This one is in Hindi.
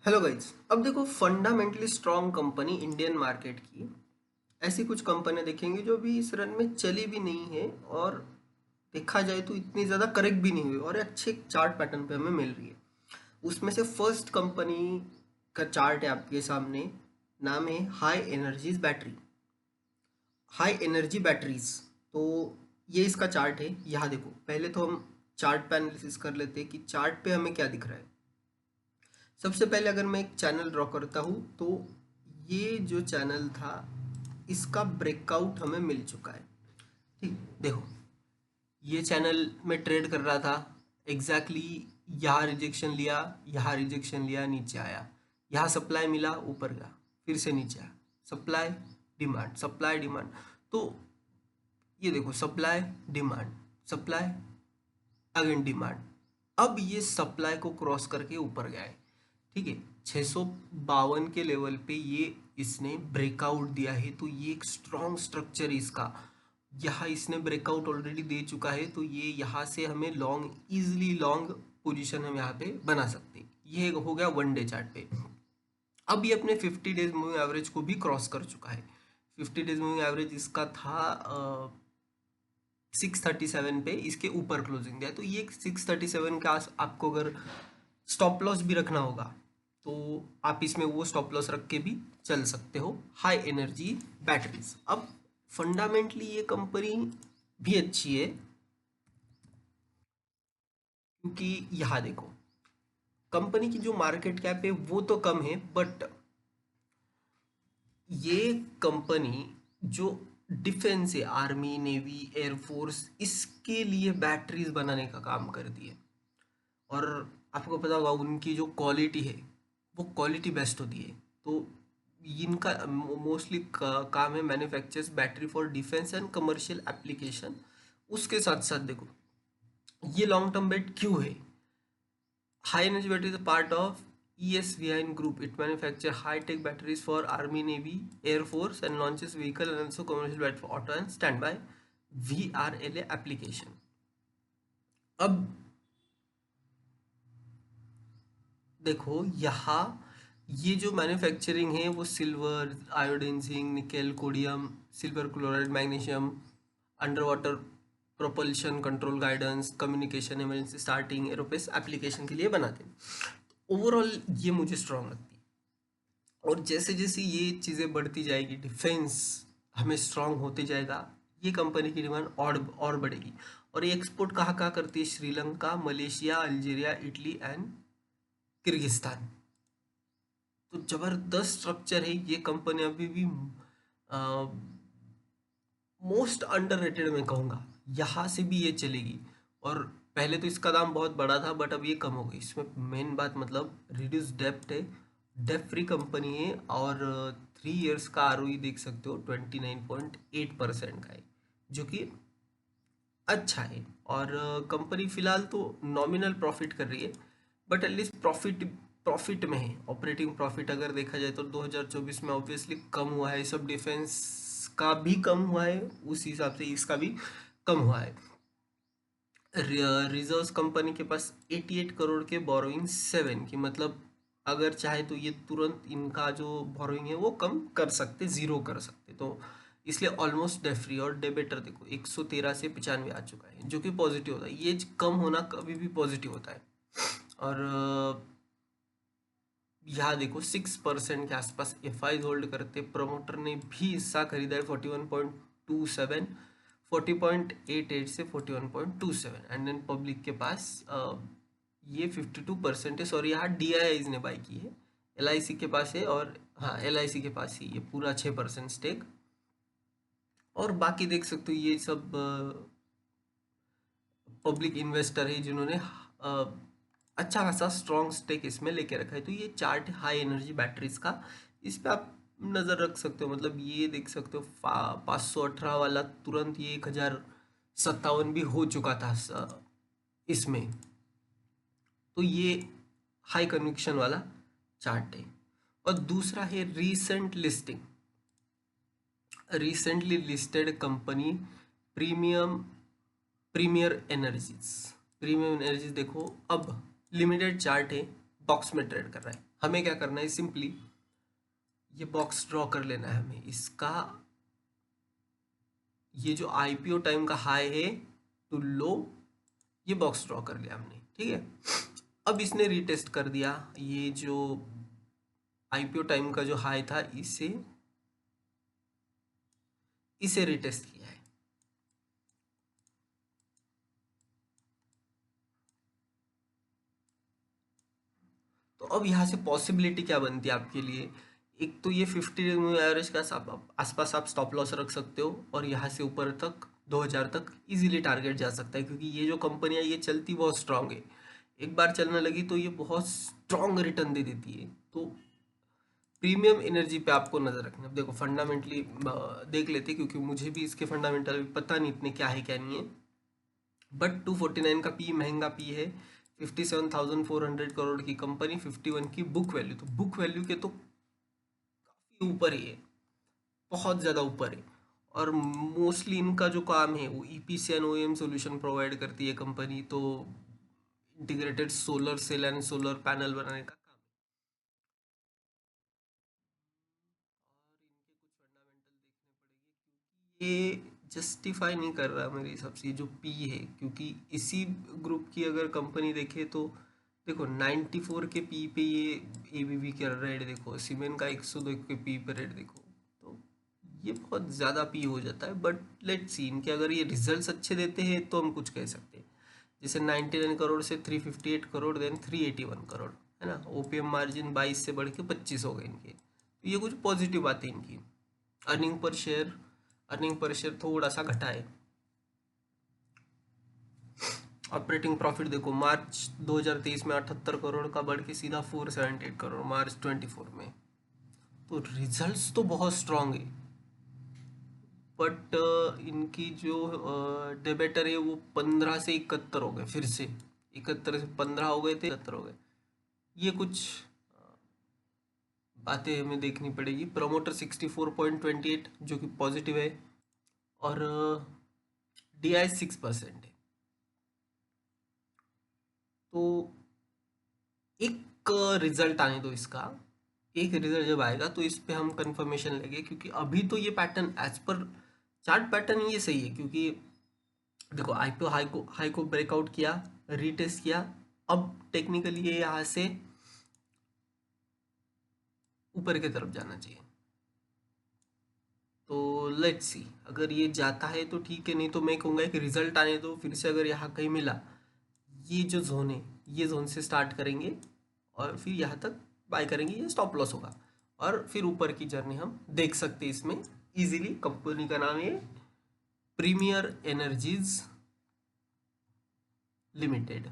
Hello guys. अब देखो, fundamentally strong company Indian market की ऐसी कुछ कंपनियां देखेंगे जो भी इस रन में चली भी नहीं है और देखा जाए तो इतनी ज़्यादा करेक्ट भी नहीं हुई और अच्छे चार्ट पैटर्न पे हमें मिल रही है। उसमें से फर्स्ट कंपनी का चार्ट है आपके सामने। नाम है high energies battery, high energy batteries. तो ये इसका चार्ट है। यहाँ देखो, पहले तो हम चार्ट पे एनालिसिस कर लेते हैं कि चार्ट पे हमें क्या दिख रहा है। सबसे पहले अगर मैं एक चैनल ड्रॉ करता हूँ तो ये जो चैनल था इसका ब्रेकआउट हमें मिल चुका है। ठीक, देखो, ये चैनल में ट्रेड कर रहा था। यहाँ रिजेक्शन लिया, यहाँ रिजेक्शन लिया, नीचे आया, यहाँ सप्लाई मिला, ऊपर गया, फिर से नीचे आया, सप्लाई डिमांड, सप्लाई डिमांड। तो ये देखो, supply demand, supply again demand. अब ये सप्लाई को क्रॉस करके ऊपर गया है। ठीक है, 652 के लेवल पे ये इसने ब्रेकआउट दिया है। तो ये एक स्ट्रॉन्ग स्ट्रक्चर है इसका। यहाँ इसने ब्रेकआउट ऑलरेडी दे चुका है, तो ये यहाँ से हमें लॉन्ग, इजिली लॉन्ग पोजीशन हम यहाँ पे बना सकते हैं। ये हो गया वन डे चार्ट पे। अब ये अपने 50 डेज मूविंग एवरेज को भी क्रॉस कर चुका है। 50 डेज मूविंग एवरेज इसका था 637 पे, इसके ऊपर क्लोजिंग दिया। तो ये 637 के आस आपको अगर स्टॉप लॉस भी रखना होगा तो आप इसमें वो स्टॉप लॉस रख के भी चल सकते हो। High energy batteries. अब फंडामेंटली ये कंपनी भी अच्छी है, क्योंकि यहाँ देखो, कंपनी की जो मार्केट कैप है वो तो कम है, बट ये कंपनी जो डिफेंस है, आर्मी, नेवी, एयरफोर्स, इसके लिए बैटरीज बनाने का काम करती है। और आपको पता होगा उनकी जो क्वालिटी है वो क्वालिटी बेस्ट होती है। तो इनका मोस्टली काम है manufactures battery for defence and commercial application. उसके साथ साथ देखो, ये लॉन्ग टर्म बेट क्यों है। High energy battery is a part of ESVN group. It manufacture high-tech batteries for Army, Navy, Air Force and launches vehicle and also commercial battery for auto and standby VRLA application. अब देखो, यहाँ ये जो मैन्युफैक्चरिंग है वो silver, iodine, zinc, nickel, cadmium, silver chloride, magnesium, under water propulsion, control guidance, communication, emergency starting, aerospace application के लिए बनाते हैं। ओवरऑल ये मुझे स्ट्रांग लगती है। और जैसे जैसे ये चीज़ें बढ़ती जाएगी, डिफेंस हमें स्ट्रांग होते जाएगा, ये कंपनी की डिमांड और बढ़ेगी। और ये एक्सपोर्ट कहाँ कहाँ करती है? Sri Lanka, Malaysia, Algeria, Italy and Kyrgyzstan. तो जबरदस्त स्ट्रक्चर है। ये कंपनी अभी भी मोस्ट अंडररेटेड मैं कहूँगा। यहाँ से भी ये चलेगी। और पहले तो इसका दाम बहुत बड़ा था, बट अब ये कम हो गई। इसमें मेन बात मतलब रिड्यूस डेप्ट है, डेप्ट फ्री कंपनी है। और 3 इयर्स का ROE देख सकते हो, 29.8% का है, जो कि अच्छा है। और कंपनी फिलहाल तो नॉमिनल प्रॉफिट कर रही है, बट एटलीस्ट प्रॉफिट प्रॉफिट में है। ऑपरेटिंग प्रॉफिट अगर देखा जाए तो 2024 में ऑब्वियसली कम हुआ है। सब डिफेंस का भी कम हुआ है, उस हिसाब से इसका भी कम हुआ है। रिजर्व्स कंपनी के पास 88 करोड़ के, बोरोइंग 7 की, मतलब अगर चाहे तो ये तुरंत इनका जो बोरोइंग है वो कम कर सकते, जीरो कर सकते। तो इसलिए ऑलमोस्ट डेट फ्री। और डेबेटर देखो, 113 से 95 आ चुका है, जो कि पॉजिटिव होता है। ये कम होना कभी भी पॉजिटिव होता है। और यहाँ देखो, 6% के आसपास FI होल्ड करते। प्रमोटर ने भी हिस्सा खरीदा है 41.27, 40.88 से 41.27। एंड देन पब्लिक के पास ये 52% है। सॉरी, यहाँ DIIs ने बाई की है, LIC के पास है। और हाँ, LIC के पास ही ये पूरा 6% स्टेक। और बाकी देख सकते हो ये सब पब्लिक इन्वेस्टर है जिन्होंने अच्छा खासा स्ट्रॉन्ग स्टेक इसमें लेके रखा है। तो ये चार्ट हाई एनर्जी बैटरीज का, इस पे आप नज़र रख सकते हो। मतलब ये देख सकते हो 518 वाला तुरंत ये 1057 भी हो चुका था इसमें। तो ये हाई कन्विक्शन वाला चार्ट है। और दूसरा है recent listing, recently listed company premium Premier Energies. Premium Energies देखो, अब लिमिटेड चार्ट है, बॉक्स में ट्रेड कर रहा है। हमें क्या करना है, सिंपली ये बॉक्स ड्रॉ कर लेना है हमें। इसका ये जो आईपीओ टाइम का हाई है टू लो, ये बॉक्स ड्रॉ कर लिया हमने, ठीक है। अब इसने रीटेस्ट कर दिया, ये जो आईपीओ टाइम का जो हाई था इसे इसे रीटेस्ट किया है। तो अब यहाँ से पॉसिबिलिटी क्या बनती है आपके लिए, एक तो ये 50 एवरेज का आसपास आप स्टॉप लॉस रख सकते हो, और यहाँ से ऊपर तक 2000 तक इजीली टारगेट जा सकता है, क्योंकि ये जो कंपनियां ये चलती बहुत स्ट्रांग है। एक बार चलने लगी तो ये बहुत स्ट्रांग रिटर्न दे देती है। तो प्रीमियम एनर्जी पे आपको नजर रखना है। देखो फंडामेंटली देख लेते, क्योंकि मुझे भी इसके फंडामेंटल पता नहीं इतने क्या है क्या नहीं है। बट 249 का पी महंगा पी है, 57,400 करोड़ की कंपनी, 51 की बुक वैल्यू, तो बुक वैल्यू के तो काफी ऊपर ही है, बहुत ज़्यादा ऊपर है। और मोस्टली इनका जो काम है वो EPC and OEM solution provide करती है कंपनी, तो integrated solar cell and solar panel बनाने का काम है। और इनके कुछ फंडामेंटल देखने पड़ेंगे, क्योंकि ये जस्टिफाई नहीं कर रहा मेरे हिसाब से जो पी है, क्योंकि इसी ग्रुप की अगर कंपनी देखे तो देखो 94 के पी पे ये एबीबी का रेट देखो, सीमेंट का 102 के पी पे रेट देखो, तो ये बहुत ज़्यादा पी हो जाता है। बट लेट्स सी, इनके अगर ये रिजल्ट्स अच्छे देते हैं तो हम कुछ कह सकते हैं। जैसे 99 करोड़ से 358 करोड़, देन 381 करोड़, है ना। ओपीएम मार्जिन 22 से बढ़ के 25 हो गए इनके, तो ये कुछ पॉजिटिव बातें इनकी। Earning per share, earning per share थोड़ा सा घटा है। ऑपरेटिंग प्रॉफिट देखो मार्च 2023 में 78 करोड़ का बढ़ के सीधा 478 करोड़ मार्च 24 में, तो रिजल्ट्स तो बहुत स्ट्रांग है। बट इनकी जो डेबेटर है वो 15 से 71 हो गए, फिर से 71 से 15 हो गए थे, 71 हो गए। ये कुछ बातें हमें देखनी पड़ेगी। प्रमोटर 64.28 जो कि पॉजिटिव है, और डीआई 6% है। तो एक रिजल्ट आने दो इसका, एक रिजल्ट जब आएगा तो इस पे हम कंफर्मेशन लेंगे, क्योंकि अभी तो ये pattern as per chart pattern ये सही है। क्योंकि देखो आईपीओ हाई को ब्रेकआउट किया, रीटेस्ट किया, अब टेक्निकली ये यहाँ से ऊपर की तरफ जाना चाहिए। तो लेट्स सी, अगर ये जाता है तो ठीक है, नहीं तो मैं कहूँगा कि रिजल्ट आने दो, फिर से अगर यहाँ कहीं मिला, ये जो जोन है ये जोन से स्टार्ट करेंगे और फिर यहाँ तक बाय करेंगे, ये स्टॉप लॉस होगा, और फिर ऊपर की जर्नी हम देख सकते हैं इसमें इजीली। कंपनी का नाम है प्रीमियर एनर्जीज लिमिटेड।